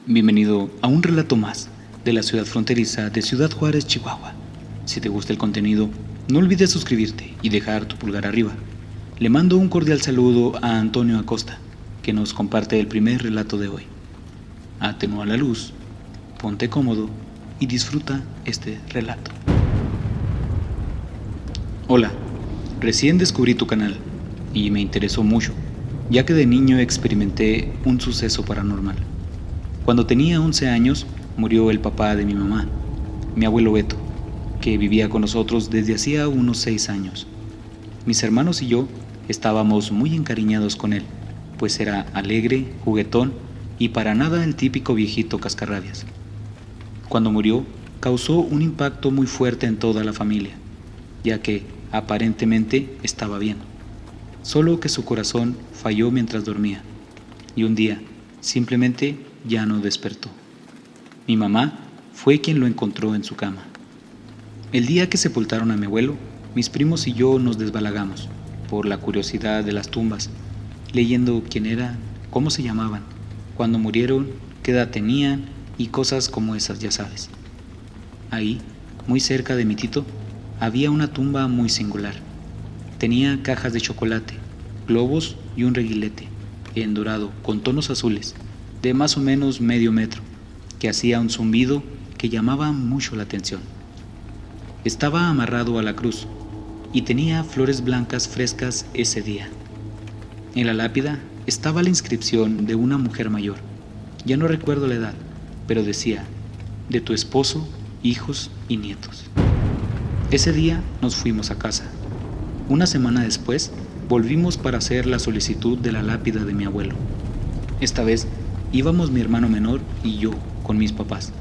Bienvenido a un relato más de la ciudad fronteriza de Ciudad Juárez, Chihuahua. Si te gusta el contenido, no olvides suscribirte y dejar tu pulgar arriba. Le mando un cordial saludo a Antonio Acosta, que nos comparte el primer relato de hoy. Atenúa la luz, ponte cómodo y disfruta este relato. Hola, recién descubrí tu canal y me interesó mucho, ya que de niño experimenté un suceso paranormal. Cuando tenía 11 años, murió el papá de mi mamá, mi abuelo Beto, que vivía con nosotros desde hacía unos 6 años. Mis hermanos y yo estábamos muy encariñados con él, pues era alegre, juguetón y para nada el típico viejito cascarrabias. Cuando murió, causó un impacto muy fuerte en toda la familia, ya que aparentemente estaba bien, solo que su corazón falló mientras dormía, y un día simplemente ya no despertó. Mi mamá fue quien lo encontró en su cama. El día que sepultaron a mi abuelo, mis primos y yo nos desbalagamos por la curiosidad de las tumbas, leyendo quién era, cómo se llamaban, cuándo murieron, qué edad tenían y cosas como esas, ya sabes. Ahí, muy cerca de mi tito, había una tumba muy singular. Tenía cajas de chocolate, globos y un reguilete en dorado con tonos azules de más o menos medio metro, que hacía un zumbido que llamaba mucho la atención. Estaba amarrado a la cruz y tenía flores blancas frescas ese día. En la lápida estaba la inscripción de una mujer mayor. Ya no recuerdo la edad, pero decía: de tu esposo, hijos y nietos. Ese día nos fuimos a casa. Una semana después volvimos para hacer la solicitud de la lápida de mi abuelo. Esta vez íbamos mi hermano menor y yo con mis papás.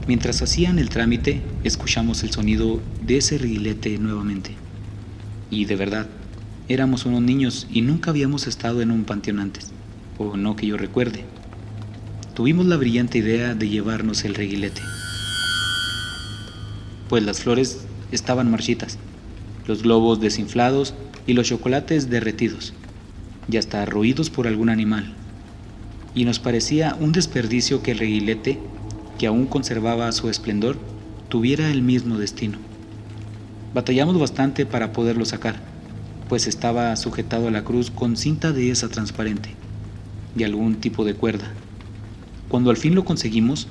Mientras hacían el trámite, escuchamos el sonido de ese reguilete nuevamente. Y de verdad, éramos unos niños y nunca habíamos estado en un panteón antes, o no que yo recuerde. Tuvimos la brillante idea de llevarnos el reguilete, pues las flores estaban marchitas, los globos desinflados y los chocolates derretidos, y hasta roídos por algún animal. Y nos parecía un desperdicio que el reguilete, que aún conservaba su esplendor, tuviera el mismo destino. Batallamos bastante para poderlo sacar, pues estaba sujetado a la cruz con cinta de esa transparente y algún tipo de cuerda. Cuando al fin lo conseguimos,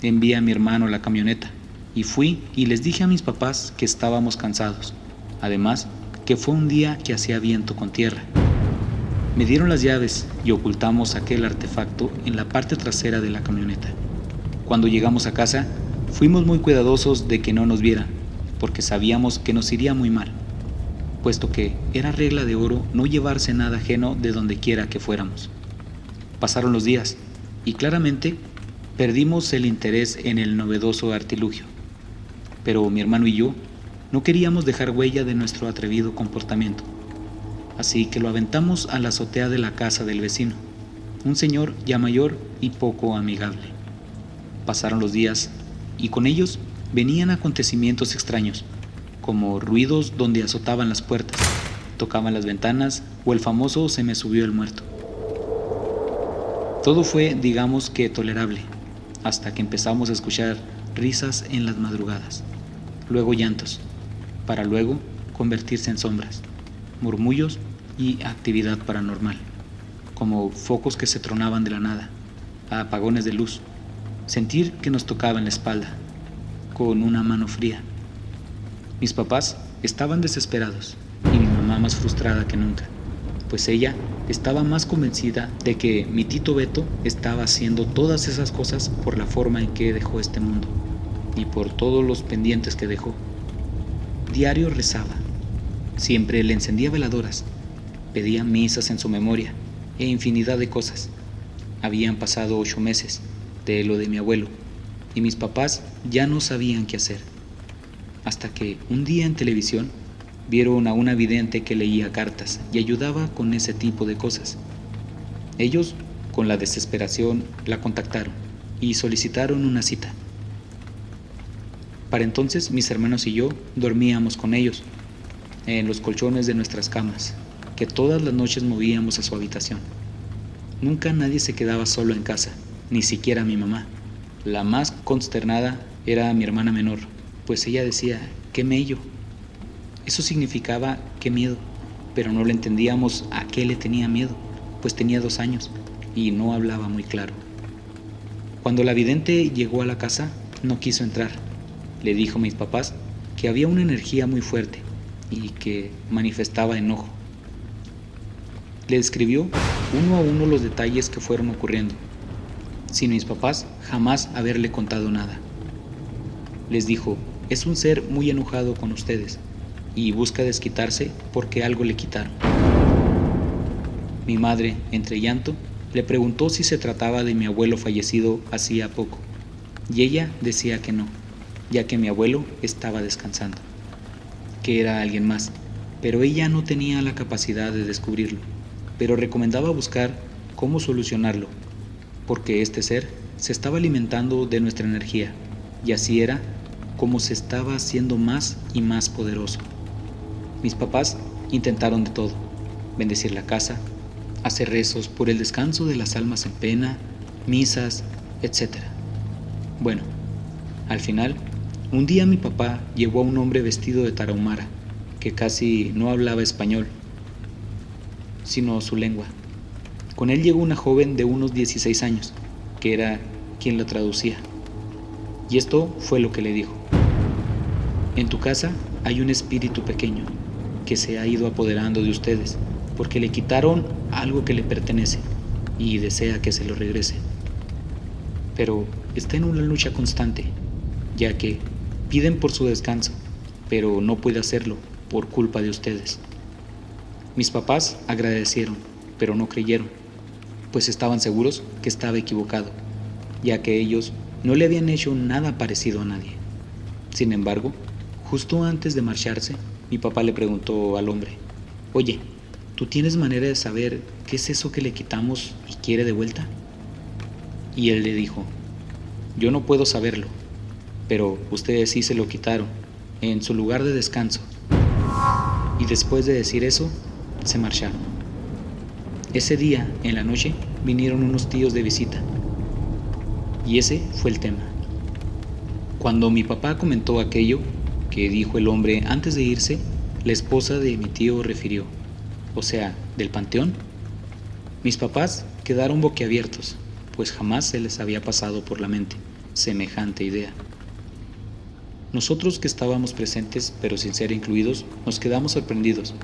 envié a mi hermano la camioneta y fui y les dije a mis papás que estábamos cansados, además que fue un día que hacía viento con tierra. Me dieron las llaves y ocultamos aquel artefacto en la parte trasera de la camioneta. Cuando llegamos a casa, fuimos muy cuidadosos de que no nos vieran, porque sabíamos que nos iría muy mal, puesto que era regla de oro no llevarse nada ajeno de donde quiera que fuéramos. Pasaron los días y claramente perdimos el interés en el novedoso artilugio, pero mi hermano y yo no queríamos dejar huella de nuestro atrevido comportamiento. Así que lo aventamos a la azotea de la casa del vecino, un señor ya mayor y poco amigable. Pasaron los días y con ellos venían acontecimientos extraños, como ruidos donde azotaban las puertas, tocaban las ventanas o el famoso "se me subió el muerto". Todo fue, digamos que tolerable, hasta que empezamos a escuchar risas en las madrugadas, luego llantos, para luego convertirse en sombras, murmullos y actividad paranormal, como focos que se tronaban de la nada, apagones de luz, sentir que nos tocaban la espalda, con una mano fría. Mis papás estaban desesperados y mi mamá más frustrada que nunca, pues ella estaba más convencida de que mi tito Beto estaba haciendo todas esas cosas por la forma en que dejó este mundo y por todos los pendientes que dejó. Diario rezaba. Siempre le encendía veladoras, pedía misas en su memoria e infinidad de cosas. Habían pasado 8 meses de lo de mi abuelo y mis papás ya no sabían qué hacer. Hasta que un día en televisión vieron a una vidente que leía cartas y ayudaba con ese tipo de cosas. Ellos, con la desesperación, la contactaron y solicitaron una cita. Para entonces mis hermanos y yo dormíamos con ellos en los colchones de nuestras camas, que todas las noches movíamos a su habitación. Nunca nadie se quedaba solo en casa, ni siquiera mi mamá. La más consternada era mi hermana menor, pues ella decía, ¡qué mello! Eso significaba qué miedo, pero no le entendíamos a qué le tenía miedo, pues tenía 2 años y no hablaba muy claro. Cuando la vidente llegó a la casa, no quiso entrar. Le dijo a mis papás que había una energía muy fuerte y que manifestaba enojo. Le describió uno a uno los detalles que fueron ocurriendo, sin mis papás jamás haberle contado nada. Les dijo, es un ser muy enojado con ustedes y busca desquitarse porque algo le quitaron. Mi madre, entre llanto, le preguntó si se trataba de mi abuelo fallecido hacía poco, y ella decía que no, ya que mi abuelo estaba descansando, que era alguien más, pero ella no tenía la capacidad de descubrirlo, pero recomendaba buscar cómo solucionarlo, porque este ser se estaba alimentando de nuestra energía, y así era como se estaba haciendo más y más poderoso. Mis papás intentaron de todo, bendecir la casa, hacer rezos por el descanso de las almas en pena, misas, etc. Bueno, al final, un día mi papá llevó a un hombre vestido de tarahumara, que casi no hablaba español, sino su lengua. Con él llegó una joven de unos 16 años, que era quien lo traducía. Y esto fue lo que le dijo. En tu casa hay un espíritu pequeño que se ha ido apoderando de ustedes porque le quitaron algo que le pertenece y desea que se lo regrese. Pero está en una lucha constante, ya que piden por su descanso, pero no puede hacerlo por culpa de ustedes. Mis papás agradecieron, pero no creyeron, pues estaban seguros que estaba equivocado, ya que ellos no le habían hecho nada parecido a nadie. Sin embargo, justo antes de marcharse, mi papá le preguntó al hombre, oye, ¿tú tienes manera de saber qué es eso que le quitamos y quiere de vuelta? Y él le dijo, yo no puedo saberlo, pero ustedes sí se lo quitaron, en su lugar de descanso. Y después de decir eso, se marcharon. Ese día, en la noche, vinieron unos tíos de visita. Y ese fue el tema. Cuando mi papá comentó aquello que dijo el hombre antes de irse, la esposa de mi tío refirió, o sea, del panteón. Mis papás quedaron boquiabiertos, pues jamás se les había pasado por la mente semejante idea. Nosotros que estábamos presentes, pero sin ser incluidos, nos quedamos sorprendidos,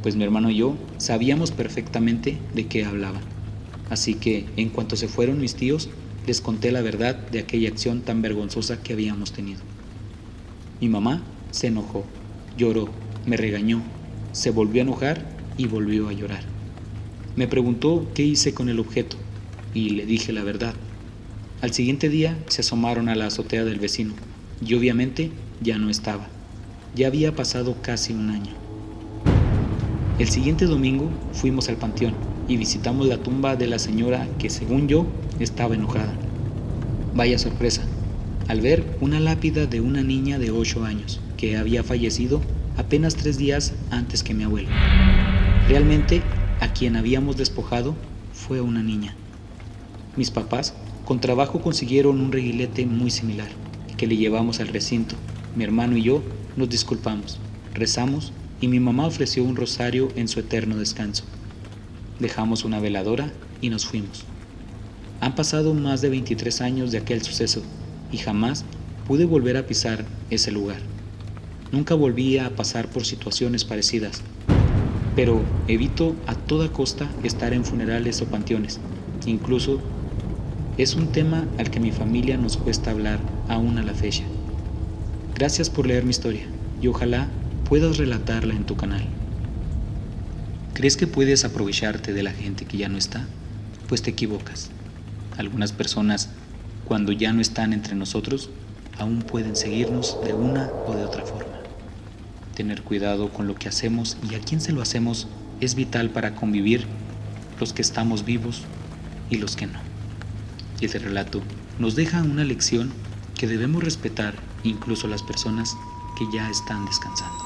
pues mi hermano y yo sabíamos perfectamente de qué hablaban. Así que, en cuanto se fueron mis tíos, les conté la verdad de aquella acción tan vergonzosa que habíamos tenido. Mi mamá se enojó, lloró, me regañó, se volvió a enojar y volvió a llorar. Me preguntó qué hice con el objeto y le dije la verdad. Al siguiente día se asomaron a la azotea del vecino y obviamente ya no estaba. Ya había pasado casi un año. El siguiente domingo fuimos al panteón y visitamos la tumba de la señora que, según yo, estaba enojada. Vaya sorpresa, al ver una lápida de una niña de 8 años que había fallecido apenas 3 días antes que mi abuelo. Realmente, a quien habíamos despojado fue una niña. Mis papás con trabajo consiguieron un reguilete muy similar, que le llevamos al recinto. Mi hermano y yo nos disculpamos, rezamos y mi mamá ofreció un rosario en su eterno descanso. Dejamos una veladora y nos fuimos. Han pasado más de 23 años de aquel suceso y jamás pude volver a pisar ese lugar. Nunca volví a pasar por situaciones parecidas, pero evito a toda costa estar en funerales o panteones. Incluso es un tema al que mi familia nos cuesta hablar aún a la fecha. Gracias por leer mi historia y ojalá puedas relatarla en tu canal. ¿Crees que puedes aprovecharte de la gente que ya no está? Pues te equivocas. Algunas personas, cuando ya no están entre nosotros, aún pueden seguirnos de una o de otra forma. Tener cuidado con lo que hacemos y a quién se lo hacemos es vital para convivir los que estamos vivos y los que no. Y este relato nos deja una lección que debemos respetar incluso las personas que ya están descansando.